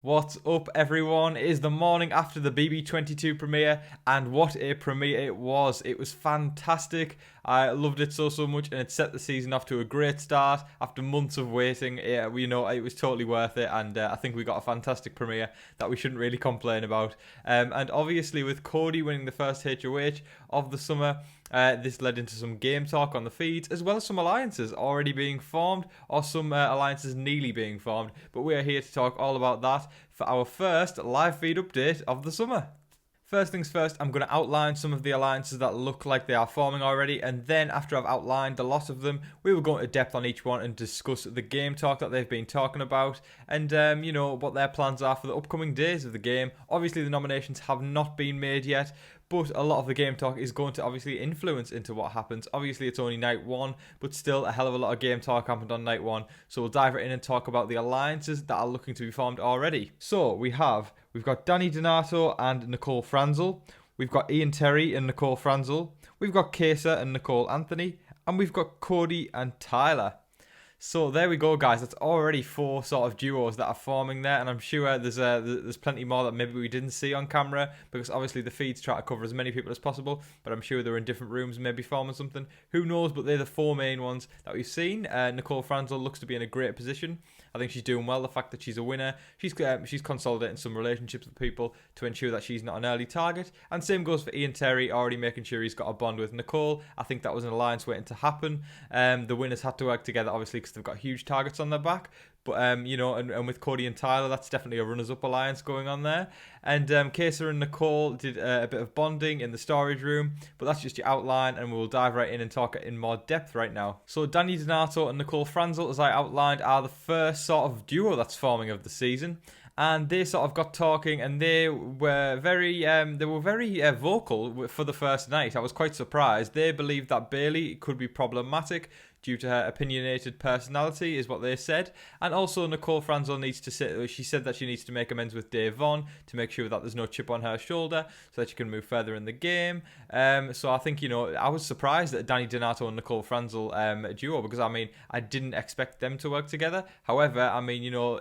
What's up, everyone? It is the morning after the BB22 premiere, and what a premiere it was. It was fantastic. I loved it so much, and it set the season off to a great start after months of waiting. It was totally worth it, and I think we got a fantastic premiere that we shouldn't really complain about. And obviously, with Cody winning the first HOH of the summer, this led into some game talk on the feeds, as well as some alliances already being formed, or some alliances nearly being formed. But we are here to talk all about that for our first live feed update of the summer. First things first, I'm going to outline some of the alliances that look like they are forming already, and then after I've outlined a lot of them, we will go into depth on each one and discuss the game talk that they've been talking about, and what their plans are for the upcoming days of the game. Obviously, the nominations have not been made yet, but a lot of the game talk is going to obviously influence into what happens. Obviously, it's only night one, but still a hell of a lot of game talk happened on night one. So we'll dive right in and talk about the alliances that are looking to be formed already. So we've got Danny Donato and Nicole Franzel. We've got Ian Terry and Nicole Franzel. We've got Kesa and Nicole Anthony. And we've got Cody and Tyler. So there we go, guys. That's already 4 sort of duos that are forming there, and I'm sure there's plenty more that maybe we didn't see on camera, because obviously the feeds try to cover as many people as possible, but I'm sure they're in different rooms, maybe forming something. Who knows? But they're the 4 main ones that we've seen. Nicole Franzel looks to be in a great position. I think she's doing well. The fact that she's a winner, she's consolidating some relationships with people to ensure that she's not an early target. And same goes for Ian Terry, already making sure he's got a bond with Nicole. I think that was an alliance waiting to happen. The winners had to work together, obviously, because they've got huge targets on their back. But, and with Cody and Tyler, that's definitely a runners-up alliance going on there. And Kesa and Nicole did a bit of bonding in the storage room, but that's just your outline, and we'll dive right in and talk in more depth right now. So Danny Donato and Nicole Franzel, as I outlined, are the first sort of duo that's forming of the season. And they sort of got talking, and they were very vocal for the first night. I was quite surprised. They believed that Bailey could be problematic due to her opinionated personality, is what they said. And also Nicole Franzel she said that she needs to make amends with Dave Vaughn to make sure that there's no chip on her shoulder so that she can move further in the game. So I think, I was surprised at Danny Donato and Nicole Franzel duo, because, I didn't expect them to work together. However,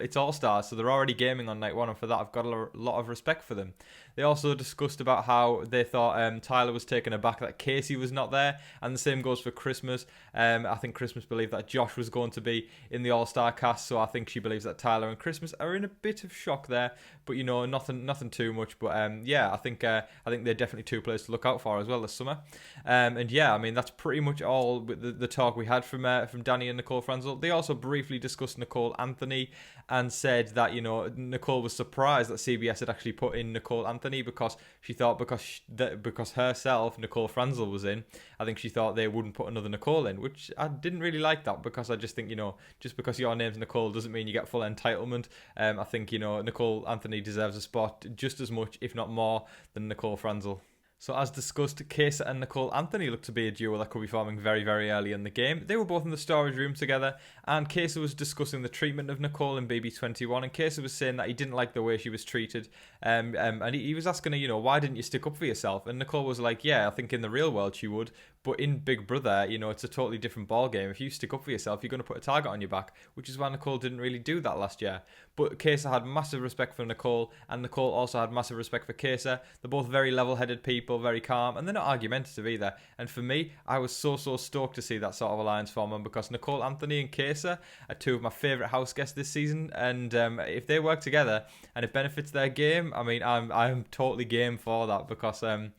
it's All-Stars, so they're already gaming on night one, and for that I've got a lot of respect for them. They also discussed about how they thought Tyler was taken aback that Casey was not there, and the same goes for Christmas. I think Christmas believed that Josh was going to be in the All-Star cast, so I think she believes that Tyler and Christmas are in a bit of shock there, but nothing too much. But I think they're definitely 2 players to look out for as well this summer. That's pretty much all with the talk we had from Danny and Nicole Franzel. They also briefly discussed Nicole Anthony and said that Nicole was surprised that CBS had actually put in Nicole Anthony, because she thought because herself, Nicole Franzel, was in, I think she thought they wouldn't put another Nicole in, which I didn't really like that, because I just think, just because your name's Nicole doesn't mean you get full entitlement. I think, Nicole Anthony deserves a spot just as much, if not more, than Nicole Franzel. So as discussed, Kesa and Nicole Anthony look to be a duo that could be forming very, very early in the game. They were both in the storage room together, and Kesa was discussing the treatment of Nicole in BB21, and Kesa was saying that he didn't like the way she was treated, and he was asking her, why didn't you stick up for yourself? And Nicole was like, yeah, I think in the real world she would, but in Big Brother, it's a totally different ball game. If you stick up for yourself, you're going to put a target on your back, which is why Nicole didn't really do that last year. But Kesa had massive respect for Nicole, and Nicole also had massive respect for Kesa. They're both very level-headed people, very calm, and they're not argumentative either. And for me, I was so stoked to see that sort of alliance forming, because Nicole Anthony and Kesa are 2 of my favourite house guests this season, and if they work together and it benefits their game, I'm totally game for that, because I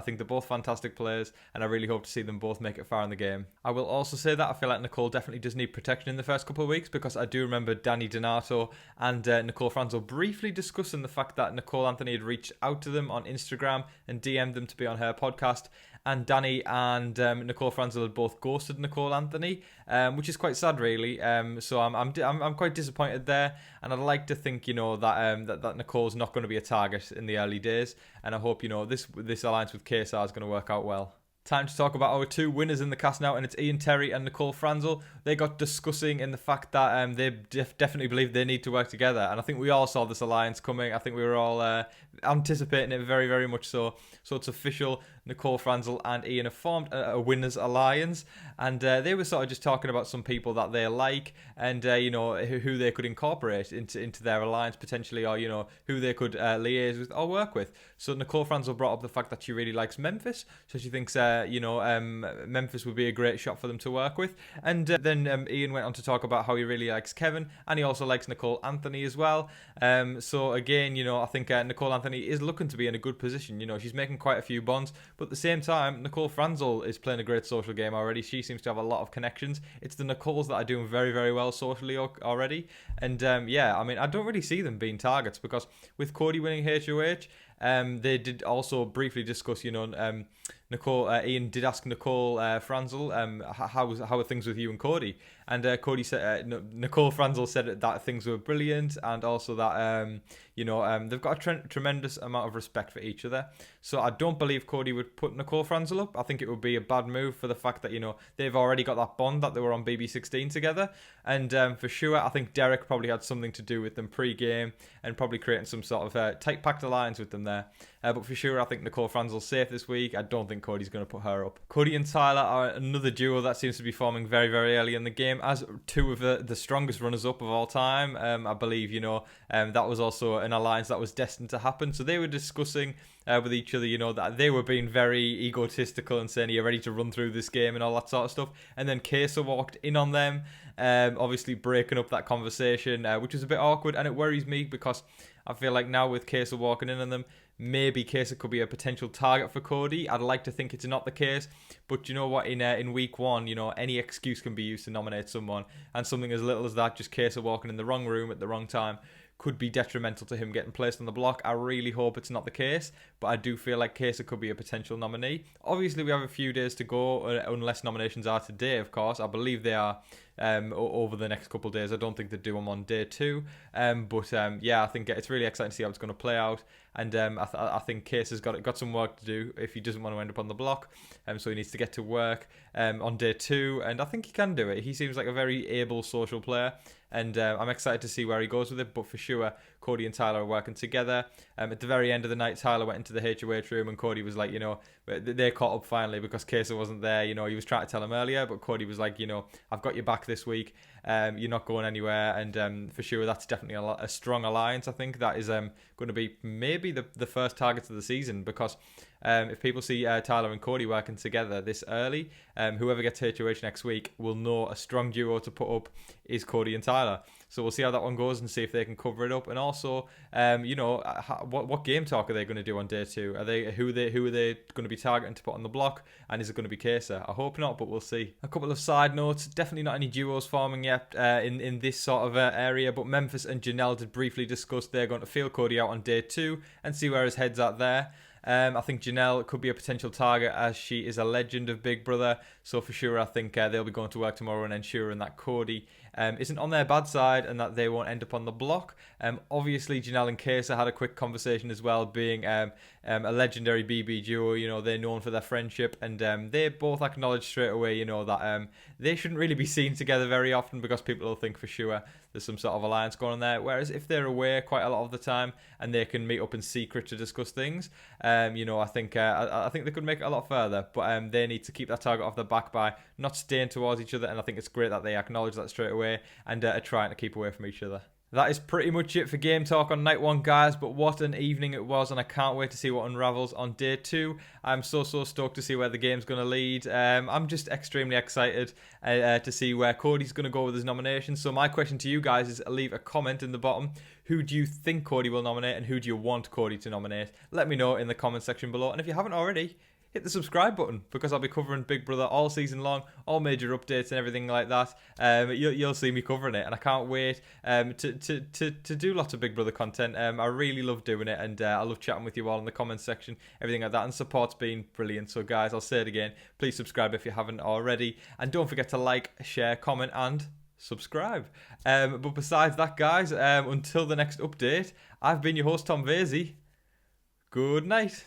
think they're both fantastic players, and I really hope to see them both make it far in the game. I will also say that I feel like Nicole definitely does need protection in the first couple of weeks, because I do remember Danny Donato and Nicole Franzel briefly discussing the fact that Nicole Anthony had reached out to them on Instagram and DM'd them to be on her podcast, and Danny and Nicole Franzel had both ghosted Nicole Anthony, which is quite sad, really. So I'm quite disappointed there, and I'd like to think that Nicole's not going to be a target in the early days, and I hope this alliance with KSR is going to work out well. Time to talk about our two winners in the cast now, and it's Ian Terry and Nicole Franzel. They got discussing in the fact that they definitely believe they need to work together, and I think we all saw this alliance coming. I think we were all anticipating it very, very much so. So it's official. Nicole Franzel and Ian have formed a winners alliance, and they were sort of just talking about some people that they like, and who they could incorporate into their alliance potentially, or who they could liaise with or work with. So Nicole Franzel brought up the fact that she really likes Memphis, so she thinks Memphis would be a great shot for them to work with. And then Ian went on to talk about how he really likes Kevin, and he also likes Nicole Anthony as well. So again, I think Nicole Anthony is looking to be in a good position. She's making quite a few bonds, but at the same time, Nicole Franzel is playing a great social game already. She seems to have a lot of connections. It's the Nicoles that are doing very, very well socially already. And I don't really see them being targets, because with Cody winning HOH, they did also briefly discuss, Ian did ask Nicole Franzel, how are things with you and Cody? And Cody said, Nicole Franzel said that things were brilliant, and also that they've got a tremendous amount of respect for each other. So I don't believe Cody would put Nicole Franzel up. I think it would be a bad move for the fact that they've already got that bond that they were on BB16 together, and for sure I think Derek probably had something to do with them pre-game and probably creating some sort of tight packed alliance with them there. But for sure I think Nicole Franzel's safe this week. I don't think Cody's going to put her up. Cody and Tyler are another duo that seems to be forming very, very early in the game as two of the strongest runners-up of all time. I believe, that was also an alliance that was destined to happen. So they were discussing with each other, that they were being very egotistical and saying, are you ready to run through this game and all that sort of stuff. And then Kesa walked in on them, obviously breaking up that conversation, which was a bit awkward. And it worries me because I feel like now with Kesa walking in on them, maybe Kesa could be a potential target for Cody. I'd like to think it's not the case, but you know what? In week one, any excuse can be used to nominate someone, and something as little as that, just Kesa walking in the wrong room at the wrong time, could be detrimental to him getting placed on the block. I really hope it's not the case, but I do feel like Kesa could be a potential nominee. Obviously, we have a few days to go, unless nominations are today, of course. I believe they are over the next couple of days. I don't think they do them on day 2. But I think it's really exciting to see how it's going to play out. And I think Kesa's got some work to do if he doesn't want to end up on the block. So he needs to get to work on day 2, and I think he can do it. He seems like a very able social player, and I'm excited to see where he goes with it. But for sure, Cody and Tyler are working together. At the very end of the night, Tyler went into the HOH room, and Cody was like, they caught up finally because Kesa wasn't there. He was trying to tell him earlier, but Cody was like, I've got your back this week. You're not going anywhere, and for sure, that's definitely a strong alliance. I think that is going to be maybe the first targets of the season, because if people see Tyler and Cody working together this early, whoever gets HOH next week will know a strong duo to put up is Cody and Tyler. So we'll see how that one goes and see if they can cover it up. And also, what game talk are they going to do on day 2? Who are they going to be targeting to put on the block? And is it going to be Kesa? I hope not, but we'll see. A couple of side notes. Definitely not any duos forming yet in this sort of area. But Memphis and Janelle did briefly discuss they're going to feel Cody out on day 2 and see where his head's at there. I think Janelle could be a potential target as she is a legend of Big Brother. So for sure, I think they'll be going to work tomorrow and ensuring that Cody isn't on their bad side and that they won't end up on the block. Obviously, Janelle and Kesa had a quick conversation as well, being a legendary BB duo. They're known for their friendship, and they both acknowledged straight away, that they shouldn't really be seen together very often because people will think for sure there's some sort of alliance going on there. Whereas if they're aware quite a lot of the time and they can meet up in secret to discuss things, I think they could make it a lot further. But they need to keep that target off their back by not staying towards each other, and I think it's great that they acknowledge that straight away and are trying to keep away from each other. That is pretty much it for Game Talk on night 1, guys, but what an evening it was, and I can't wait to see what unravels on day 2. I'm so stoked to see where the game's going to lead. I'm just extremely excited to see where Cody's going to go with his nomination. So my question to you guys is leave a comment in the bottom. Who do you think Cody will nominate, and who do you want Cody to nominate? Let me know in the comment section below, and if you haven't already, hit the subscribe button, because I'll be covering Big Brother all season long, all major updates and everything like that. You'll see me covering it, and I can't wait to do lots of Big Brother content. I really love doing it, and I love chatting with you all in the comments section, everything like that, and support's been brilliant. So guys, I'll say it again, please subscribe if you haven't already, and don't forget to like, share, comment, and subscribe. But besides that, guys, until the next update, I've been your host, Tom Vasey. Good night.